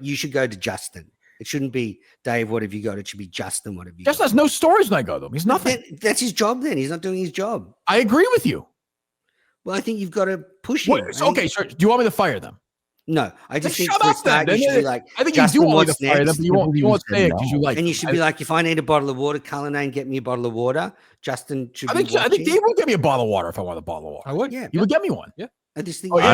you should go to Justin. It shouldn't be Dave, what have you got? It should be Justin, what have you Justin got? has no stories when I go to him. He's nothing. That's his job then. He's not doing his job. I agree with you. Well, I think you've got to push him. Okay, sure. Do you want me to fire them? No, I just think shut for a up start, then. you should be like, I think Justin, you do want me what's to fire them, next? but you won't say it because you like. And you should be like, if I need a bottle of water, Cullinane, get me a bottle of water. Justin should I think Dave would get me a bottle of water if I want a bottle of water. I would. Yeah. He would get me one. Yeah. I just think. And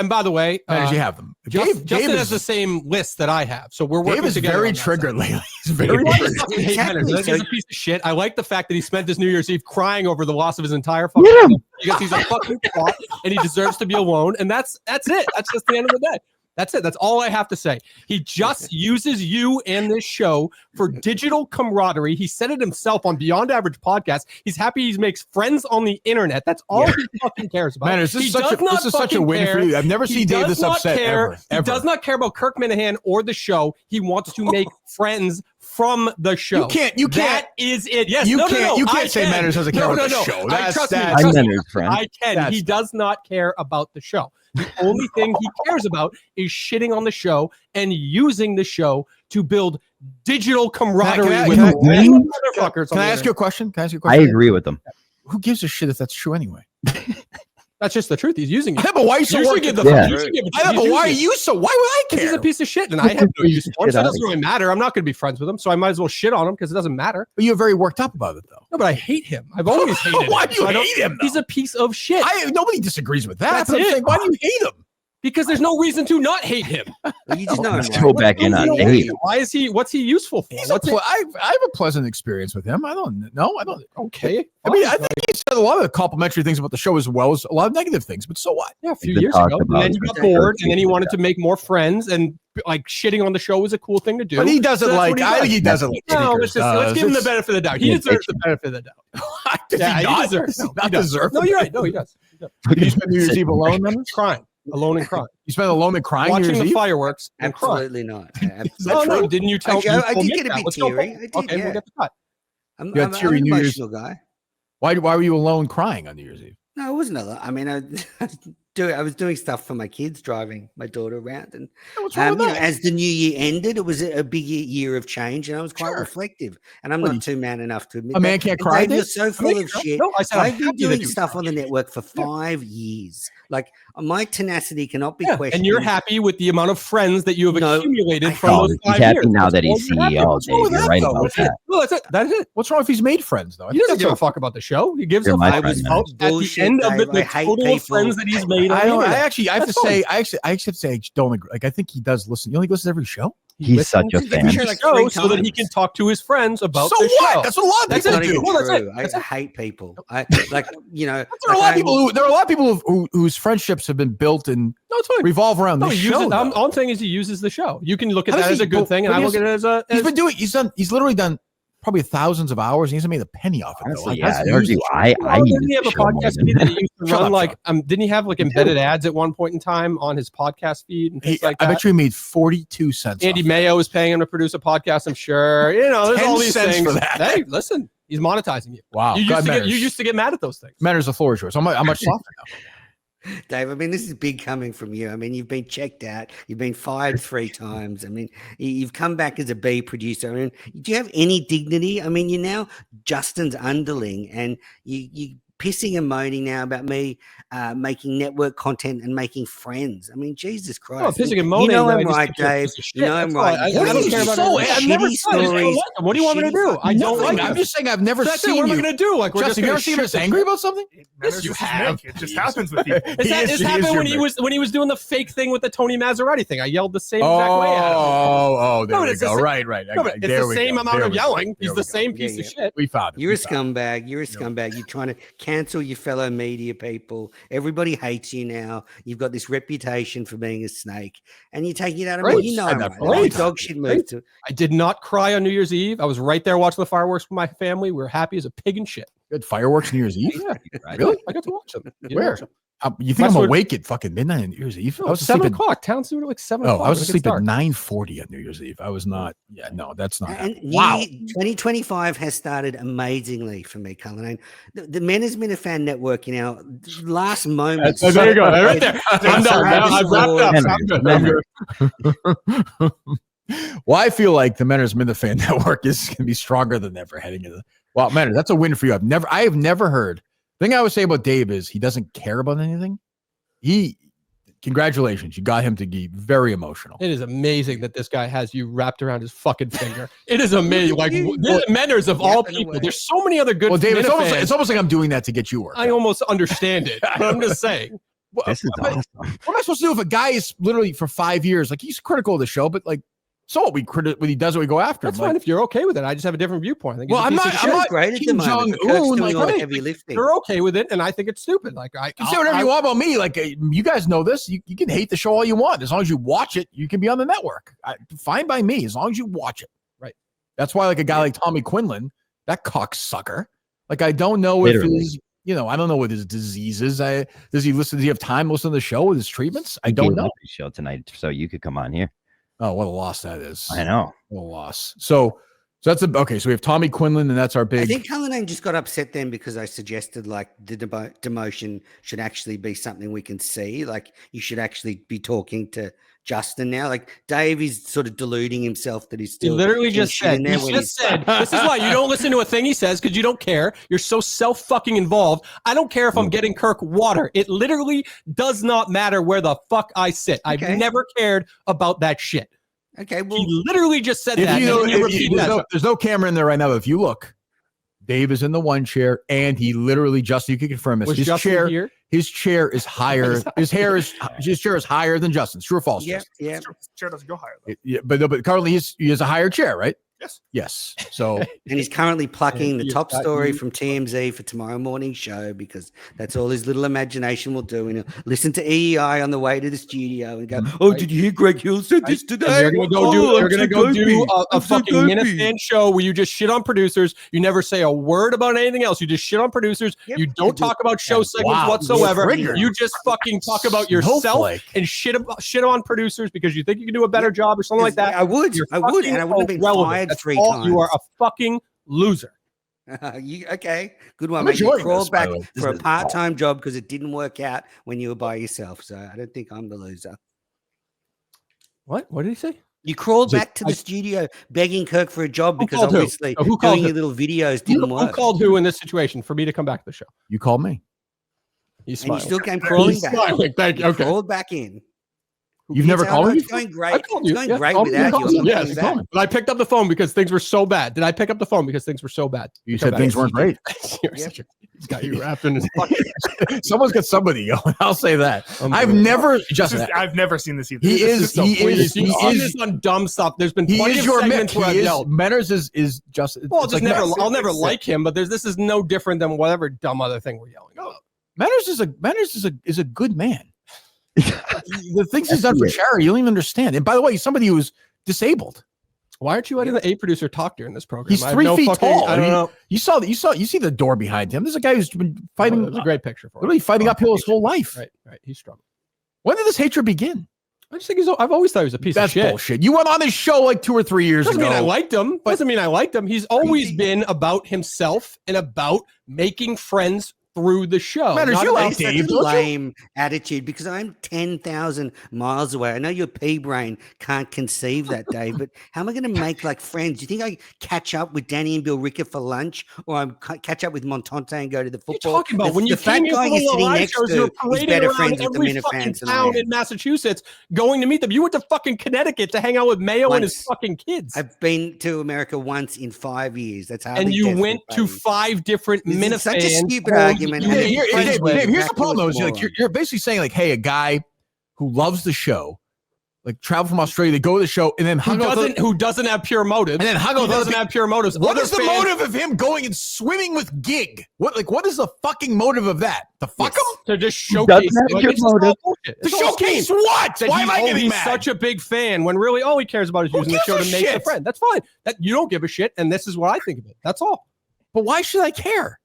by the way, you have them. Justin has the same list that I have, so we're working Dave is together. very triggered lately. He's very triggered. Exactly. He's a piece of shit. I like the fact that he spent his New Year's Eve crying over the loss of his entire fucking life because he's a fucking twat and he deserves to be alone. And that's it. That's just the end of the day. That's it. That's all I have to say. He just uses you and this show for digital camaraderie. He said it himself on Beyond Average Podcast. He's happy he makes friends on the internet. That's all he fucking cares about. Man, this is such a win for you. I've never seen Dave this upset ever. He does not care about Kirk MInihane or the show. He wants to make friends from the show. You can't. That is it. Yes. You can't say Menners doesn't care about the show. Trust me. I can. He does not care about the show. The only thing he cares about is shitting on the show and using the show to build digital camaraderie with motherfuckers. Can I ask you a question? I agree with them. Who gives a shit if that's true anyway? That's just the truth. He's using it. Yeah, but why are you so worried? Why are you so? Why would I care? He's a piece of shit, and I have no use for him, so it doesn't really matter. I'm not going to be friends with him, so I might as well shit on him because it doesn't matter. But you're very worked up about it, though. No, but I hate him. I've always hated him. Why do you hate him, though? He's a piece of shit. Nobody disagrees with that. That's it. Saying, why do you hate him? Because there's no reason to not hate him. You just know him. Go back in on hate. Why is he? What's he useful for? I have a pleasant experience with him. I don't. Okay. I mean, I think he said a lot of the complimentary things about the show as well as a lot of negative things. But so what? Yeah, a few years ago, and then he got bored, and then he wanted to make more friends, and like shitting on the show was a cool thing to do. But he doesn't I think he doesn't like. No, let's give him the benefit of the doubt. He deserves the benefit of the doubt. He deserves. Not deserve. No, you're right. No, he does. Did you spend New Year's Eve alone, then? Crying. Alone and crying. You spent alone and crying? Watching the fireworks and Absolutely not. No, didn't you tell me? I did get a bit teary. Okay, we'll get the cut. I'm an emotional guy. Why were you alone crying on New Year's Eve? No, it wasn't a lot. I mean, I was doing stuff for my kids, driving my daughter around, and as the new year ended, it was a big year of change, and I was quite reflective. And I'm not too man enough to admit a man can't cry. You're so full of shit. No, I've been doing stuff on the network for 5 years. Like my tenacity cannot be questioned. And you're happy with the amount of friends that you have accumulated from those 5 years. He's happy now that he's CEO. Dave, you're right about that. No, that's it. That's it. What's wrong if he's made friends though? He doesn't give a fuck about the show. He gives a fuck about the end of the total of friends that he's made. I have to say, I don't agree. Like, I think he does listen. You only listen to every show. He's such a fan. So that he can talk to his friends about the show. That's what a lot of people do. I hate people. There are a lot of people whose friendships have been built and revolve around this show. All I'm saying is he uses the show. You can look at that as a good thing, and I look at it as a. He's literally done probably thousands of hours, and he hasn't made a penny off it. Honestly, though. Didn't he have a podcast feed that he used to run? Didn't he have like embedded ads at one point in time on his podcast feed and things like that? I bet you he made 42 cents. Andy Mayo was paying him to produce a podcast. I'm sure. There's all these things. For that. Hey, listen, he's monetizing you. Wow, you used to get mad at those things. Menners, the floor is yours. I'm much softer now. Dave, I mean, this is big coming from you. I mean, you've been checked out. You've been fired 3 times. I mean, you've come back as a B producer. I mean, do you have any dignity? I mean, you're now Justin's underling, and you pissing and moaning now about me making network content and making friends. I mean, Jesus Christ. Oh, pissing and moaning. You know I'm right, Dave. You know I'm right. I don't care about shitty stories. What do you want me to do? I don't like it. I'm just saying I've never seen you. What am I going to do? Like, Justin, you ever seen us angry about something? Yes, you have. It just happens with people. It happened when he was doing the fake thing with the Tony Maserati thing. I yelled the same exact way at him. Oh, there we go. Right. It's the same amount of yelling. He's the same piece of shit. We found it. You're a scumbag. You're a scumbag. You're trying to cancel your fellow media people. Everybody hates you now. You've got this reputation for being a snake, and you're taking it out of me. You know I'm right. Dog shit move to. I did not cry on New Year's Eve. I was right there watching the fireworks with my family. We were happy as a pig and shit. Good fireworks New Year's Eve? Yeah. Really? I got to watch them. Where? You think I'm awake at fucking midnight on New Year's Eve? No, I was 7 asleep o'clock. Town soon like 7 at, o'clock. I was asleep at 9:40 on New Year's Eve. I was not. Yeah, no, that's not. And Wow. 2025 has started amazingly for me, Cullinane. The Menners MInihane Network, last moment. There you go. Right there. I'm done. I've wrapped up. I'm good. Well, I feel like the Menners MInihane Network is going to be stronger than ever heading into. Well, Menners, that's a win for you. I have never heard. The thing I would say about Dave is he doesn't care about anything. Congratulations, you got him to be very emotional. It is amazing that this guy has you wrapped around his fucking finger. It is amazing. Like Menners of all people, there's so many other good. Well, Dave, it's almost like I'm doing that to get you work. I almost understand it, but I'm just saying. This is awesome. What am I supposed to do if a guy is literally for 5 years? Like he's critical of the show, but like, so what? When he does what we go after. That's him. fine if you're okay with it. I just have a different viewpoint. I think I'm not great at the moment. Like, heavy lifting. You're okay with it, and I think it's stupid. Like I can say whatever you want about me. Like you guys know this. You can hate the show all you want. As long as you watch it, you can be on the network. Fine by me, as long as you watch it. Right. That's why, like a guy like Tommy Quinlan, that cocksucker. Like I don't know if he's, I don't know what his disease is. Does he have time to listen to the show with his treatments? I don't know. The show tonight, so you could come on here. Oh, what a loss that is. I know. What a loss. So that's okay. So we have Tommy Quinlan, and that's our big. I think Cullinane just got upset then because I suggested like the demotion should actually be something we can see. Like you should actually be talking to Justin now. Like Dave is sort of deluding himself that he's still. He literally just said. He just said. This is why you don't listen to a thing he says because you don't care. You're so fucking involved. I don't care if I'm getting Kirk water. It literally does not matter where the fuck I sit. I've never cared about that shit. Okay, well, he literally just said that. There's no camera in there right now. But if you look, Dave is in the one chair, and he literally you can confirm this. His chair is higher. His chair is higher than Justin's. True or false? Yeah. His chair doesn't go higher though. Yeah, but currently he has a higher chair, right? Yes. So, and he's currently plucking the top story from TMZ for tomorrow morning's show because that's all his little imagination will do. And he'll listen to EEI on the way to the studio and go, "Oh, did you hear Greg Hill said this today?" You're gonna go do a fucking Minifan show where you just shit on producers. You never say a word about anything else. You just shit on producers. Yep. You don't talk about show segments whatsoever. You just fucking talk about yourself and shit on producers because you think you can do a better job or something like that. I would, and I wouldn't have been fired 3 times. You are a fucking loser. Okay, good one. You crawled back for a part-time job because it didn't work out when you were by yourself. So I don't think I'm the loser. What did he say? You crawled back to the studio begging Kirk for a job because obviously doing your little videos didn't work. Who called who in this situation for me to come back to the show? You called me. And you still came crawling back. Thank you. Okay. Crawled back in. You've never called me? It's going great. It's going great without you. Yes, but I picked up the phone because things were so bad. Did I pick up the phone because things were so bad? You said things weren't great. He's got you wrapped in his fucking. Someone's got somebody going. I'll say that. I've never seen this either. He is on dumb stuff. There's been plenty of segments where I've yelled. Menners is just. Well, I'll never like him, but this is no different than whatever dumb other thing we're yelling about. Menners is a good man. The things he's done for charity, you don't even understand. And by the way, he's somebody who's disabled. Why aren't you letting the A producer talk during this program? He's 3 feet tall. I don't know. You see the door behind him. There's a guy who's been fighting. It's a great picture for him. Literally fighting uphill his whole life. Right. He's struggled. When did this hatred begin? I just think I've always thought he was a piece of shit. That's bullshit. You went on his show like 2 or 3 years ago. Doesn't mean I liked him. He's always been about himself and about making friends through the show. Menners, you like Dave, don't lame attitude because I'm 10,000 miles away. I know your pea brain can't conceive that, Dave, but how am I going to make like friends? Do you think I catch up with Danny and Bill Ricker for lunch, or I catch up with Montante and go to the football? You're talking about when you came here for the live shows, you're parading around every fucking town in Massachusetts going to meet them. You went to fucking Connecticut to hang out with Mayo and his fucking kids. I've been to America once in 5 years. That's how. And you went to 5 different Minifans. Such a stupid argument. Dave, here's the problem, though. Is you're basically saying, like, hey, a guy who loves the show, like, travel from Australia, they go to the show, and then who doesn't have pure motives. And then doesn't have pure motives. What is the motive of him going and swimming with Gig? What is the fucking motive of that? To fuck him? To just showcase. To showcase what? Why am I getting mad? He's such a big fan when really all he cares about is using the show to make a friend. That's fine. You don't give a shit, and this is what I think of it. That's all. But why should I care?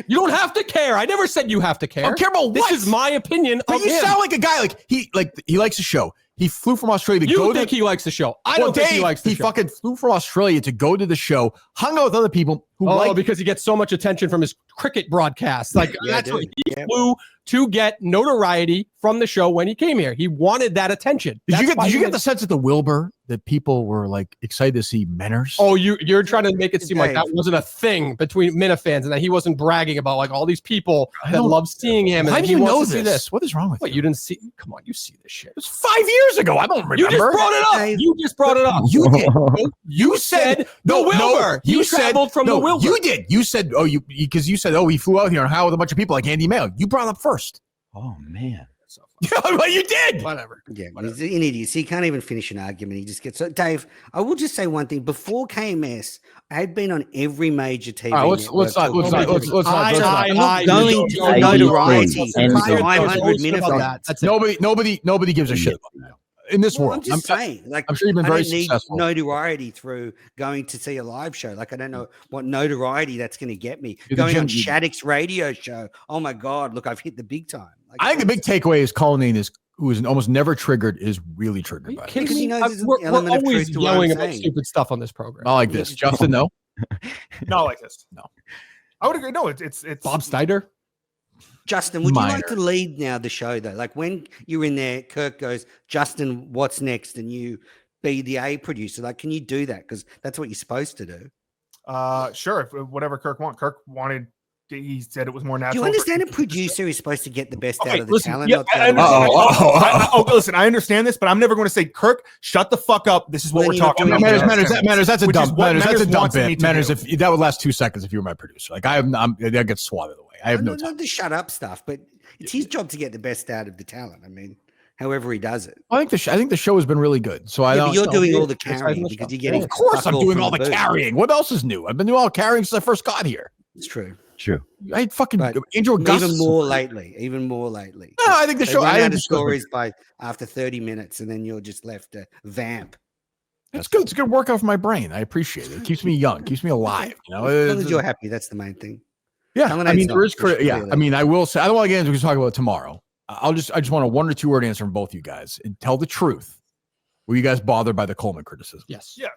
You don't have to care. I never said you have to care. I don't care about This what? is my opinion. But of you him. sound like a guy he likes the show. He flew from Australia to You go think to. he likes the show? I don't think he likes the show. He fucking flew from Australia to go to the show, hung out with other people who like. Because he gets so much attention from his cricket broadcasts. Like that's what he flew to get notoriety from the show when he came here. He wanted that attention. Did you get the sense at the Wilbur that people were like excited to see Menners? Oh, you're trying to make it seem like that wasn't a thing between Minna fans and that he wasn't bragging about like all these people that love seeing him. And How do he you wants know to see this? What is wrong with What, you? you didn't see? Come on, you see this shit. It was 5 years ago. I don't remember. You just brought it up. You just brought it up. You did. You said the Wilbur. You He traveled from the Wilbur. You did. You said because you said he flew out here and how with a bunch of people like Andy Mayo. You brought it up first. Oh man. Yeah, well, you did. Whatever. Yeah, he's an idiot. So he can't even finish an argument. He just gets so. Dave, I will just say one thing. Before KMS, I had been on every major TV. Let's not going to I notoriety. agree. 500 minutes of that. That's it. Nobody gives a shit about that. In this world, I'm just saying, like, I'm sure you've been I very don't need successful. notoriety through going to see a live show. Like, I don't know what notoriety that's going to get me. You're the Going on Jim- Shattuck's radio show. Oh my God! Look, I've hit the big time. Like, I think the big takeaway is Cullinane who is almost never triggered is really triggered by it. Because he knows there's an We're element of always truth to what I'm yelling about saying. stupid stuff on this program. Not like this. Justin, no. Not like this. No. I would agree. No, it's Bob Steiner. Justin, would Minor. you like to lead now the show though? Like when you're in there, Kirk goes, Justin, what's next? And you be the A producer. Like, can you do that? Because that's what you're supposed to do. Sure. If, whatever Kirk wanted. Kirk wanted. He said it was more Do natural. you understand a producer is supposed to get the best out of the listen, talent? yeah, not the I other way understand. around? Listen, I understand this, but I'm never going to say, Kirk, shut the fuck up. This is what Well, we're you know, talking about. Manners, that's a Which is dumb. what Manners, that's a Manners dumb wants me bit. to Manners, do. if that would last 2 seconds if you were my producer. Like I get swatted away. I have no time. Not the shut up stuff, but it's his job to get the best out of the talent. I mean, however he does it. I think the show has been really good. So I Yeah, don't. but you're doing all the It's right carrying in the because show. you're getting. Of course, fuck I'm doing from all the booth. carrying. What else is new? I've been doing all the carrying since I first got here. It's true. True. I had fucking But Andrew Augustus. Even more lately. No, I think the They show. run I out think of the show's stories by after 30 minutes, and then you're just left to vamp. It's good. It's a good workout for my brain. I appreciate it. It keeps me young. Keeps me alive. You know. As long as you're happy, that's the main thing. Yeah. Culline's I mean, not, there is. for Yeah. sure. I mean, I will say. I don't want to get into. We can talk about it tomorrow. I just want a 1 or 2 word answer from both you guys and tell the truth. Were you guys bothered by the Coleman criticism? Yes. Yeah.